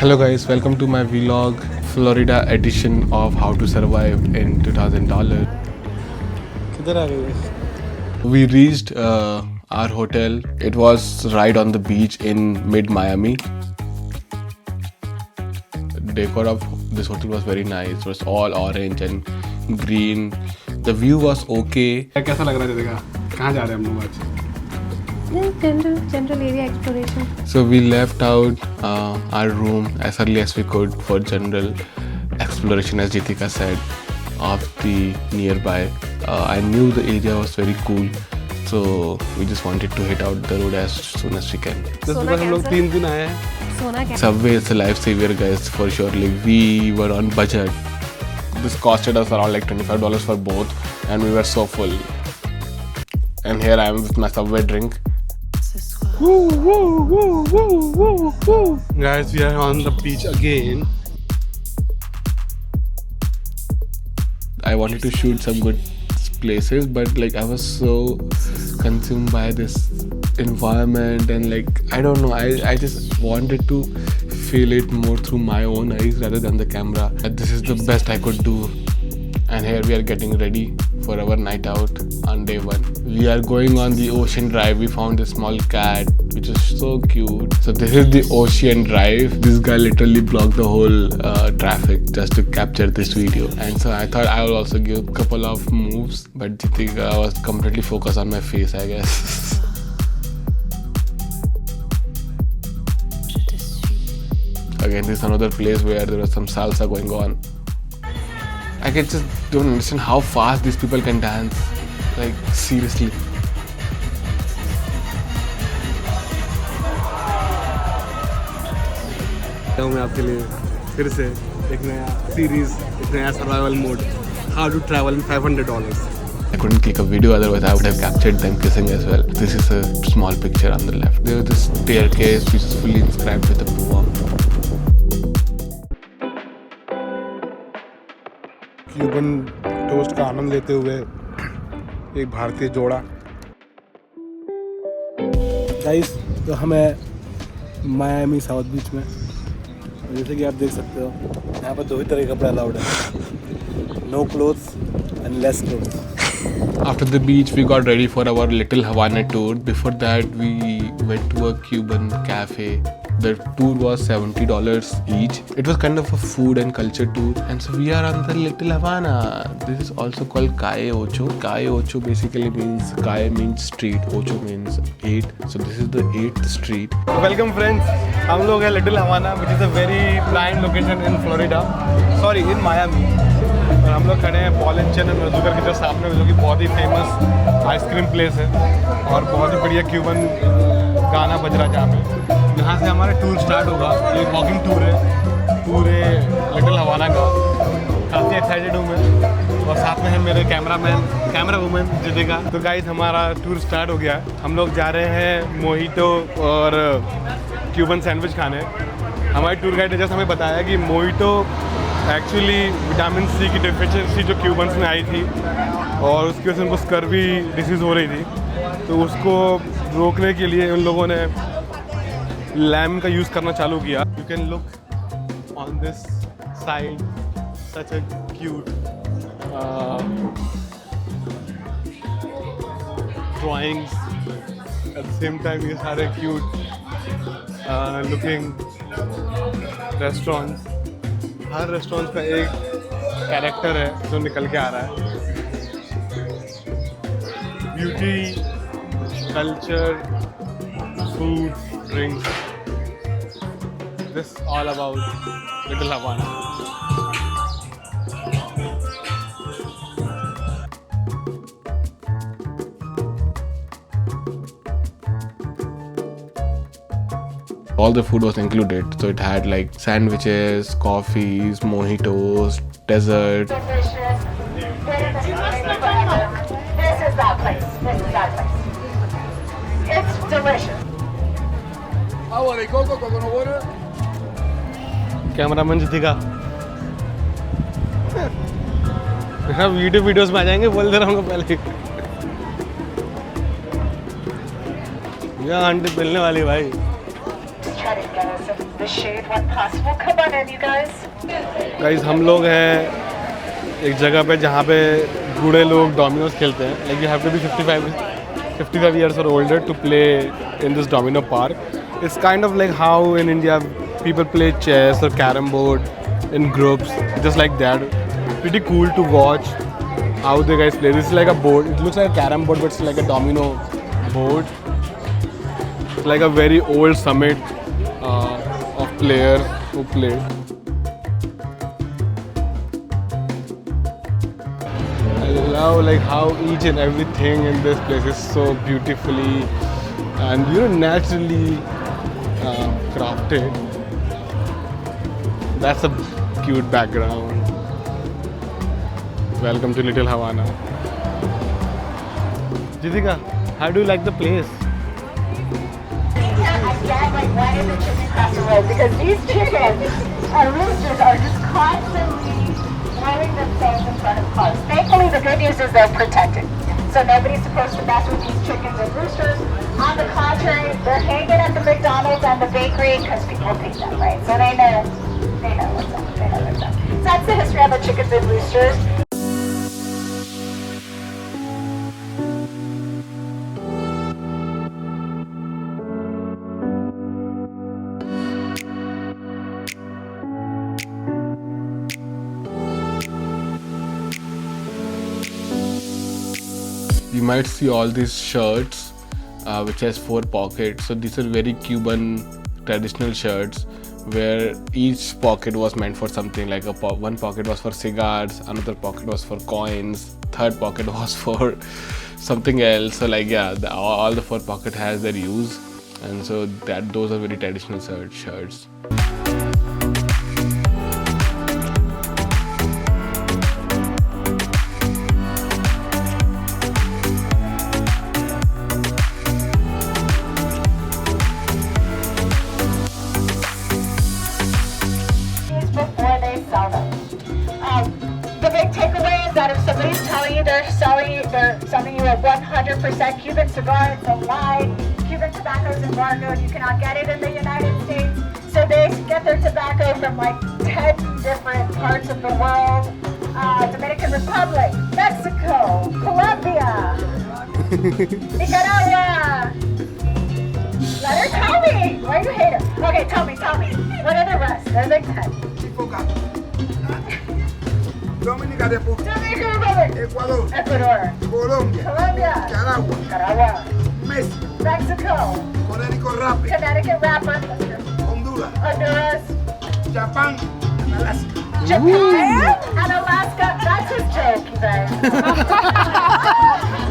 Hello guys, welcome to my vlog, Florida edition of How to Survive in $2,000. किधर आ गए? We reached our hotel. It was right on the beach in mid-Miami. The decor of this hotel was very nice. It was all orange and green. The view was okay. कैसा लग रहा है जगह? कहाँ जा रहे हैं हम लोग आज? General area exploration. So we left out our room as early as we could for general exploration, as Jitika said, of the nearby. I knew the area was very cool, so we just wanted to hit out the road as soon as we can. बस हम लोग 3 दिन आए हैं. सोना क्या? Subway is a lifesaver, guys, for surely. We were on budget. This costed us around like $25 for both, and we were so full. And here I am with my Subway drink. Guys, we are on the beach again. I wanted to shoot some good places, but like I was so consumed by this environment and like I don't know, I just wanted to feel it more through my own eyes rather than the camera. This is the best I could do, and here we are getting ready for our night out on day 1. We are going on the Ocean Drive. We found a small cat which is so cute. So this is the Ocean Drive. This guy literally blocked the whole traffic just to capture this video, and so I thought I will also give a couple of moves, but Jitika was completely focused on my face, I guess. Again, this is another place where there was some salsa going on. I just don't understand how fast these people can dance. Like, seriously. मैं आपके लिए फिर से एक नया series, एक नया survival mode, How to Travel in $500. I couldn't click a video, otherwise I would have captured them kissing as well. This is a small picture on the left. There was this staircase which is fully inscribed with a poem. Cuban toast का आनंद लेते हुए एक भारतीय जोड़ा. Guys, तो हमें Miami South Beach में, जैसे कि आप देख सकते हो, यहाँ पर 2 ही तरह के कपड़े अलाउड है. No clothes and less clothes. After the beach, we got ready for our little Havana tour. Before that, we went to a Cuban cafe. The tour was $70 each. It was kind of a food and culture tour. And so we are on the Little Havana. This is also called Calle Ocho. Calle Ocho basically means, Calle means street, Ocho means 8. So this is the 8th street. Welcome friends. हम लोग हैं Little Havana, which is a very prime location in Florida. Sorry, in Miami. और हम लोग खड़े हैं Paul and चैन मजूकर के जो सामने, जो कि बहुत ही फेमस आइसक्रीम प्लेस है और बहुत ही बढ़िया क्यूबन गाना बज रहा है जहाँ पे. यहाँ से हमारा टूर स्टार्ट होगा. ये वॉकिंग टूर है पूरे लिटिल हवाना का. काफ़ी एक्साइटेड हूँ मैं, और साथ में है मेरे कैमरा वुमेन जितिका. तो गाइस, हमारा टूर स्टार्ट हो गया है. हम लोग जा रहे हैं मोहितो और क्यूबन सैंडविच खाने. हमारे टूर गाइड ने जैसे हमें बताया कि मोहितो एक्चुअली विटामिन सी की डिफिशिएंसी जो क्यूबन्स में आई थी और उसकी वजह से उनको स्कर्वी डिसीज़ हो रही थी, तो उसको रोकने के लिए उन लोगों ने लैम का यूज़ करना चालू किया. You can look on this side, such a cute drawings. At the same time ये सारे क्यूट लुकिंग रेस्टोरेंट्स. हर रेस्टोरेंट का एक कैरेक्टर है जो निकल के आ रहा है. Beauty, culture, food, drinks, this all about little Havana. All the food was included, so it had like sandwiches, coffees, mojitos, dessert. Delicious. This is that place. This is that place. It's delicious. Cameraman Jitika videos में आ जाएंगे, बोल दे रहा हूँ पहले. यहाँ aunty मिलने वाली भाई. Try to get us the shade when possible. Come on in, you guys. Guys हम लोग हैं एक जगह पे जहाँ पे बूढ़े लोग डोमिनोज खेलते हैं. Like you have to be 55 years or older to play in this domino park. It's kind of like how in India people play chess or carom board in groups, just like that. Pretty cool to watch how the guys play. This is like a board. It looks like a carom board, but it's like a domino board. It's like a very old summit of players who play. I love like how each and everything in this place is so beautifully and naturally crafted. That's a cute background. Welcome to Little Havana. Jidika, how do you like the place? I get like why is the chicken across the road? Because these chickens and roosters are just constantly throwing themselves in front of cars. Thankfully, the good news is they're protected. So nobody's supposed to mess with these chickens and roosters. On the contrary, they're hanging at the McDonald's and the bakery because people pay them, right? So they know what's up. They know what's up. So that's the history of the chickens and roosters. You might see all these shirts which has 4 pockets. So these are very Cuban traditional shirts where each pocket was meant for something. Like one pocket was for cigars, another pocket was for coins, third pocket was for something else. So like all the 4 pocket has their use, and so those are very traditional shirts. Before they sell them. The big takeaway is that if somebody's telling you they're selling you a 100% Cuban cigar, it's a lie. Cuban tobacco is embargoed. You cannot get it in the United States. So they get their tobacco from like 10 different parts of the world. Dominican Republic, Mexico, Colombia, Nicaragua. Let her tell me. Why are you a hater? Okay, tell me. What are the rest? There's like 10. Dominica Republic, Dominican Republic, Ecuador, Colombia, Nicaragua, Mexico, Connecticut Rapper, Honduras, Japan, Japan, and Alaska. That's his joke, you guys.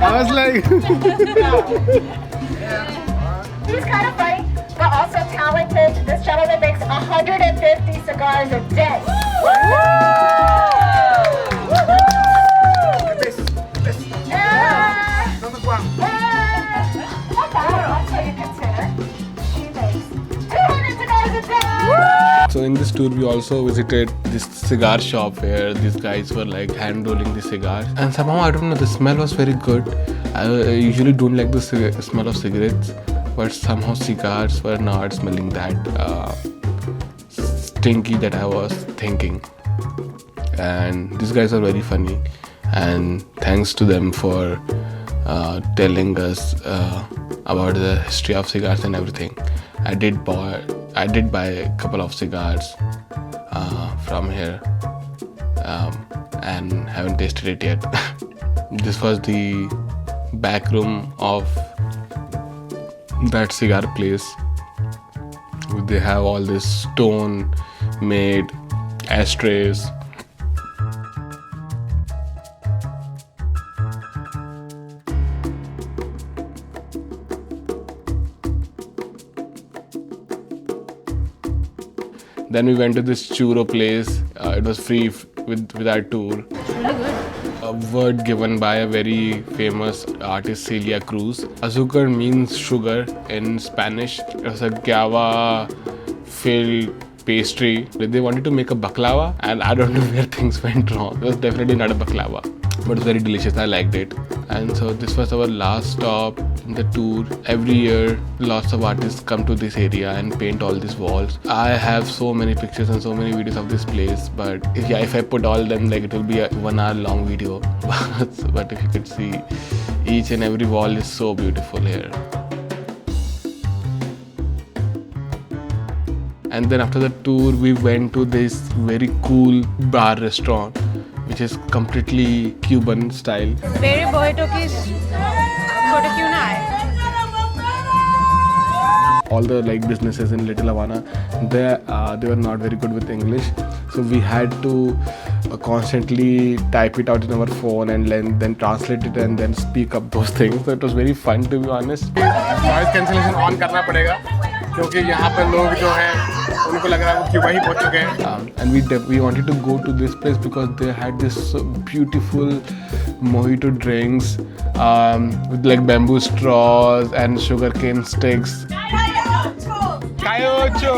I was like, He's kind of funny, but also talented. This gentleman makes 150 cigars a day. So in this tour we also visited this cigar shop where these guys were like hand rolling the cigars, and somehow I don't know, the smell was very good. I usually don't like the smell of cigarettes, but somehow cigars were not smelling that stinky that I was thinking. And these guys are very funny, and thanks to them for telling us about the history of cigars and everything. I did buy a couple of cigars from here and haven't tasted it yet. This was the back room of that cigar place. They have all this stone made ashtrays. Then we went to this churro place. It was free with our tour. A word given by a very famous artist, Celia Cruz. Azúcar means sugar in Spanish. It was a guava-filled pastry. They wanted to make a baklava, and I don't know where things went wrong. It was definitely not a baklava. but it's very delicious. I liked it. And so this was our last stop in the tour. Every year lots of artists come to this area and paint all these walls. I have so many pictures and so many videos of this place, but if I put all them, like, it will be a 1 hour long video. But if you could see, each and every wall is so beautiful here. And then after the tour we went to this very cool bar restaurant which is completely Cuban style. मेरे बोहेटो की photo क्यों ना आए? All the like businesses in Little Havana, they were not very good with English, so we had to constantly type it out in our phone and then translate it and then speak up those things. So it was very fun, to be honest. Noise cancellation on करना पड़ेगा क्योंकि यहाँ पे लोग जो हैं उनको लग रहा है वो क्यूबा ही पहुँच चुके हैं. And we wanted to go to this place because they had this beautiful mojito drinks with like bamboo straws and sugarcane sticks. Cayocho!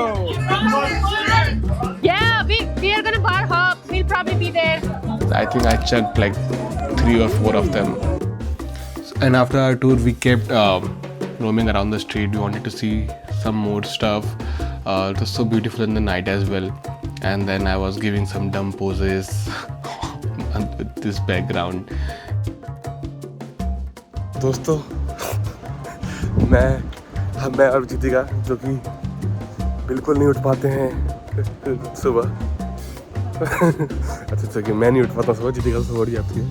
Yeah, we are gonna bar hop. We'll probably be there. I think I chugged like 3 or 4 of them. And after our tour, we kept roaming around the street. We wanted to see some more stuff. It was so beautiful in the night as well. And then I was giving some dumb poses with this background. दोस्तों, मैं और जीतिका जो कि बिल्कुल नहीं उठ पाते हैं सुबह. अच्छा कि मैं नहीं उठ पाता सुबह, जीतिका तो सुबह उठ जाती है.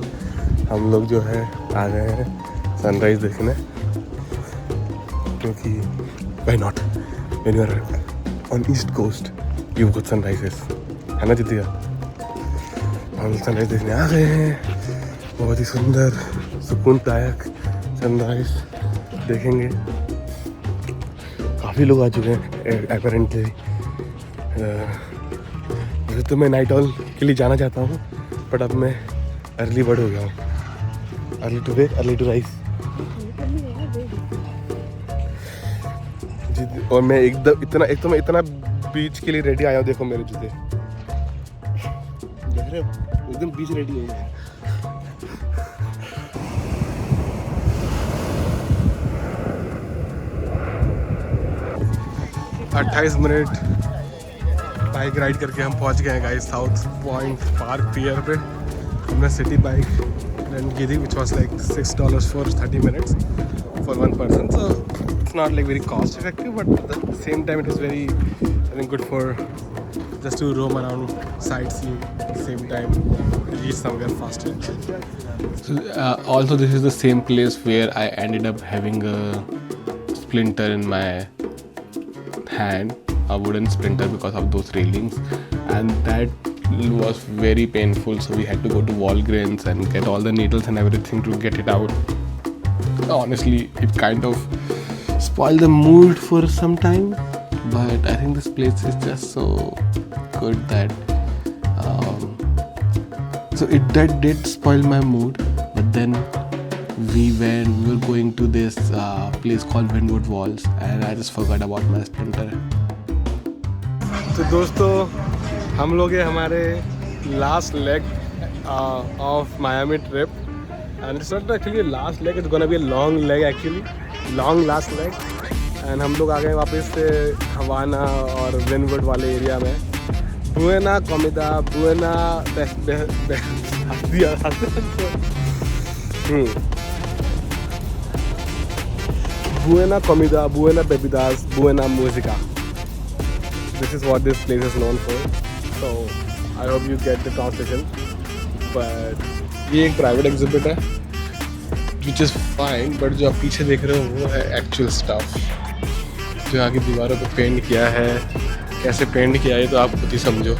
हम लोग जो है आ गए हैं सनराइज देखने क्योंकि why not? When you are on East Coast, you've got sunrises, है ना जीतिका? हम सनराइज देखने आ गए हैं. बहुत ही सुंदर सुकूनदायक सनराइज देखेंगे. काफ़ी लोग आ चुके हैं अपेरेंटली. वैसे तो मैं नाइट हॉल के लिए जाना चाहता हूँ, बट अब मैं अर्ली बर्ड हो गया हूँ. Early to wake, early to rise. और मैं एकदम इतना बीच के लिए रेडी आया हूँ. देखो मेरे जूते देख रहे हो, एकदम बीच रेडी हो गया. 28 मिनट बाइक राइड करके हम पहुंच गए हैं गाइस साउथ पॉइंट पार्क पियर पे. हमने सिटी बाइक रेंट की थी which was like $6 for 30 minutes for one person. So it's not like very cost effective, but at the same time it is very, I think, good for just to roam around, sightsee at the same time, reach somewhere faster. So, also this is the same place where I ended up having a splinter in my hand, a wooden splinter, because of those railings, and that was very painful. So we had to go to Walgreens and get all the needles and everything to get it out. Honestly, it kind of spoiled the mood for some time, but I think this place is just so good that so that did spoil my mood. But then we were going to this place called Windward Walls, and I just forgot about my splinter. तो दोस्तों, हम लोग हैं हमारे last leg of Miami trip, and it's not actually last leg, it's gonna be a long leg, actually long last leg. And हम लोग आ गए वापस से हवाना और विंडवुड वाले एरिया में. Buena कॉमिदा, Buena Buena comida, buena bebidas, buena música. This is what this place is known for. So I hope you get the translation. But ये एक प्राइवेट एग्जिबिट है, which is fine. But जो आप पीछे देख रहे हो वो है एक्चुअल स्टफ, जो आगे दीवारों पर पेंट किया है. कैसे पेंट किया है तो आप खुद ही समझो.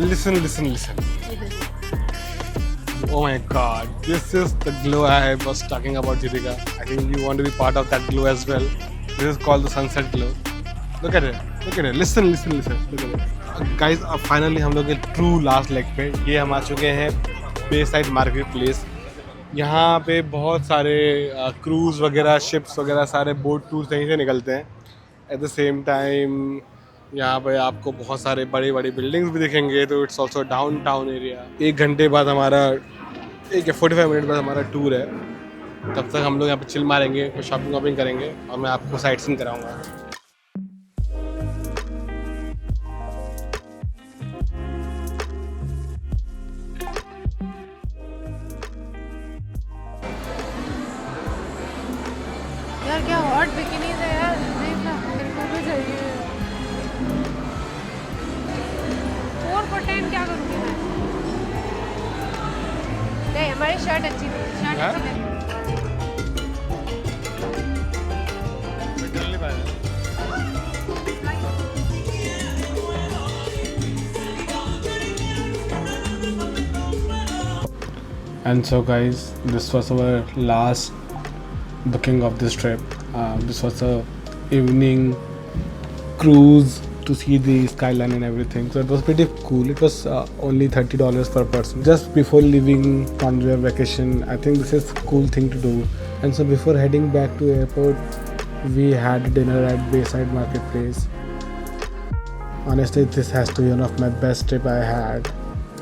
Listen. Oh my god, this is the glow I was talking about, Jidika. I think you want to be part of that glow as well. This is called the sunset glow. Look at it. Listen. Look at it. Guys, अब finally हम लोग के true last leg पे ये हम आ चुके हैं बे side market place. यहाँ पे बहुत सारे क्रूज़ वगैरह, शिप्स वगैरह, सारे बोट टूर्स यहीं से निकलते हैं. एट द सेम टाइम यहाँ पे आपको बहुत सारे बड़ी बिल्डिंग्स भी दिखेंगे. तो it's also down town area. 1 घंटे बाद हमारा 45 मिनट बाद हमारा टूर है. तब तक हम लोग यहाँ पे चिल मारेंगे, कुछ शॉपिंग वॉपिंग करेंगे और मैं आपको साइट सीइंग कराऊंगा. यार क्या हॉट बिकिनीज है यार, देख ना मेरे को भी चाहिए. 4 for 10 क्या करूँगी मैं? नहीं, हमारी शर्ट अच्छी थी, शर्ट अच्छी लगी. And so guys, this was our last booking of this trip. This was a evening cruise to see the skyline and everything. So it was pretty cool. It was only $30 per person. Just before leaving on your vacation, I think this is a cool thing to do. And so before heading back to airport, we had dinner at Bayside Marketplace. Honestly, this has to be one of my best trip I had.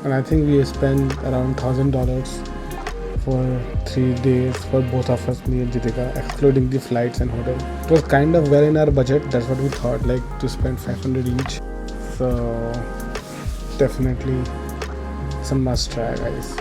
And I think we spent around $1,000 for 3 days for both of us, me and Jidika, excluding the flights and hotel. It was kind of well in our budget. That's what we thought, like to spend 500 each. So definitely some must try, guys.